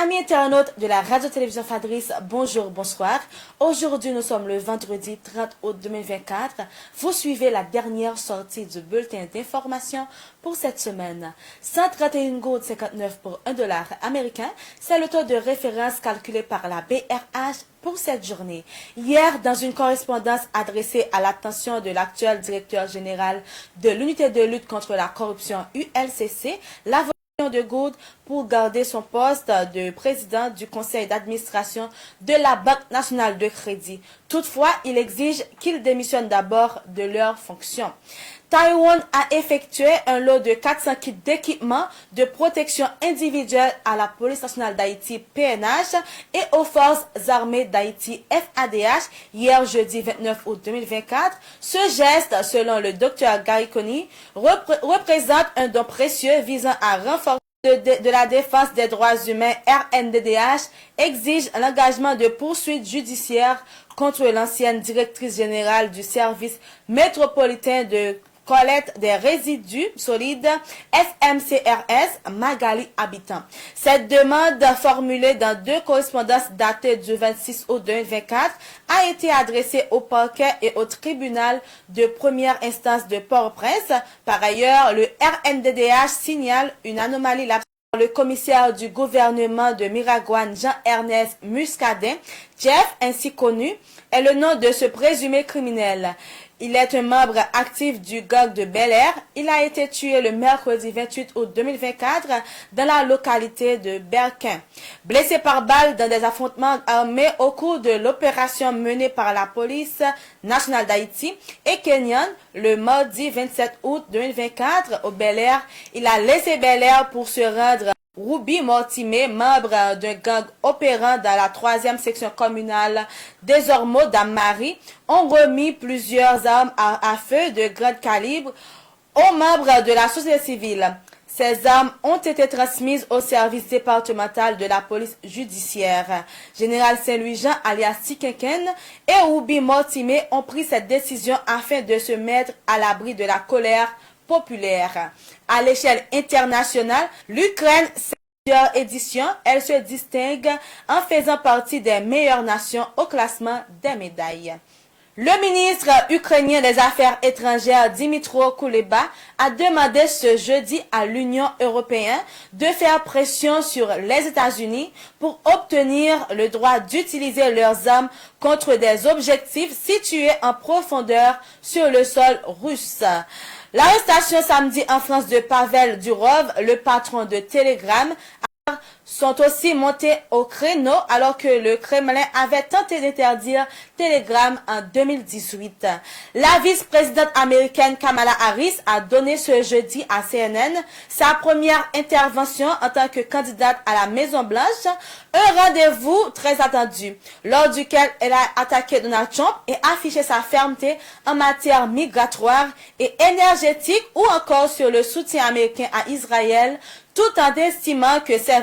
Amis internautes de la radio-télévision Fadris, bonjour, bonsoir. Aujourd'hui, nous sommes le vendredi 30 août 2024. Vous suivez la dernière sortie du bulletin d'information pour cette semaine. 131 gouttes 59 pour $1 américain, c'est le taux de référence calculé par la BRH pour cette journée. Hier, dans une correspondance adressée à l'attention de l'actuel directeur général de l'unité de lutte contre la corruption ULCC, la de Gould pour garder son poste de président du conseil d'administration de la Banque nationale de crédit. Toutefois, il exige qu'ils démissionnent d'abord de leurs fonctions. Taïwan a effectué un lot de 400 kits d'équipement de protection individuelle à la Police nationale d'Haïti PNH et aux Forces armées d'Haïti FADH hier jeudi 29 août 2024. Ce geste, selon le Dr Gariconi, représente un don précieux visant à renforcer de la défense des droits humains. RNDDH exige l'engagement de poursuites judiciaires contre l'ancienne directrice générale du service métropolitain de collecte des résidus solides SMCRS Magali Habitant. Cette demande formulée dans deux correspondances datées du 26 août 2024 a été adressée au parquet et au tribunal de première instance de Port-au-Prince. Par ailleurs, le RNDDH signale une anomalie le commissaire du gouvernement de Miragouane, Jean-Ernest Muscadet, Jeff, ainsi connu, est le nom de ce présumé criminel. Il est un membre actif du gang de Bel-Air. Il a été tué le mercredi 28 août 2024 dans la localité de Berquin. Blessé par balle dans des affrontements armés au cours de l'opération menée par la police nationale d'Haïti et Kenyan le mardi 27 août 2024 au Bel-Air, il a laissé Bel-Air pour se rendre Ruby Mortimer, membre d'un gang opérant dans la 3e section communale des Ormeaux d'Ammarie, ont remis plusieurs armes à feu de grand calibre aux membres de la société civile. Ces armes ont été transmises au service départemental de la police judiciaire. Général Saint-Louis-Jean, alias Tikenken, et Ruby Mortimer ont pris cette décision afin de se mettre à l'abri de la colère populaire. À l'échelle internationale, l'Ukraine, plusieurs éditions, elle se distingue en faisant partie des meilleures nations au classement des médailles. Le ministre ukrainien des Affaires étrangères Dmytro Kuleba a demandé ce jeudi à l'Union européenne de faire pression sur les États-Unis pour obtenir le droit d'utiliser leurs armes contre des objectifs situés en profondeur sur le sol russe. L'arrestation samedi en France de Pavel Durov, le patron de Telegram, sont aussi montés au créneau alors que le Kremlin avait tenté d'interdire Telegram en 2018. La vice-présidente américaine Kamala Harris a donné ce jeudi à CNN sa première intervention en tant que candidate à la Maison-Blanche, un rendez-vous très attendu, lors duquel elle a attaqué Donald Trump et affiché sa fermeté en matière migratoire et énergétique ou encore sur le soutien américain à Israël, tout en estimant que ces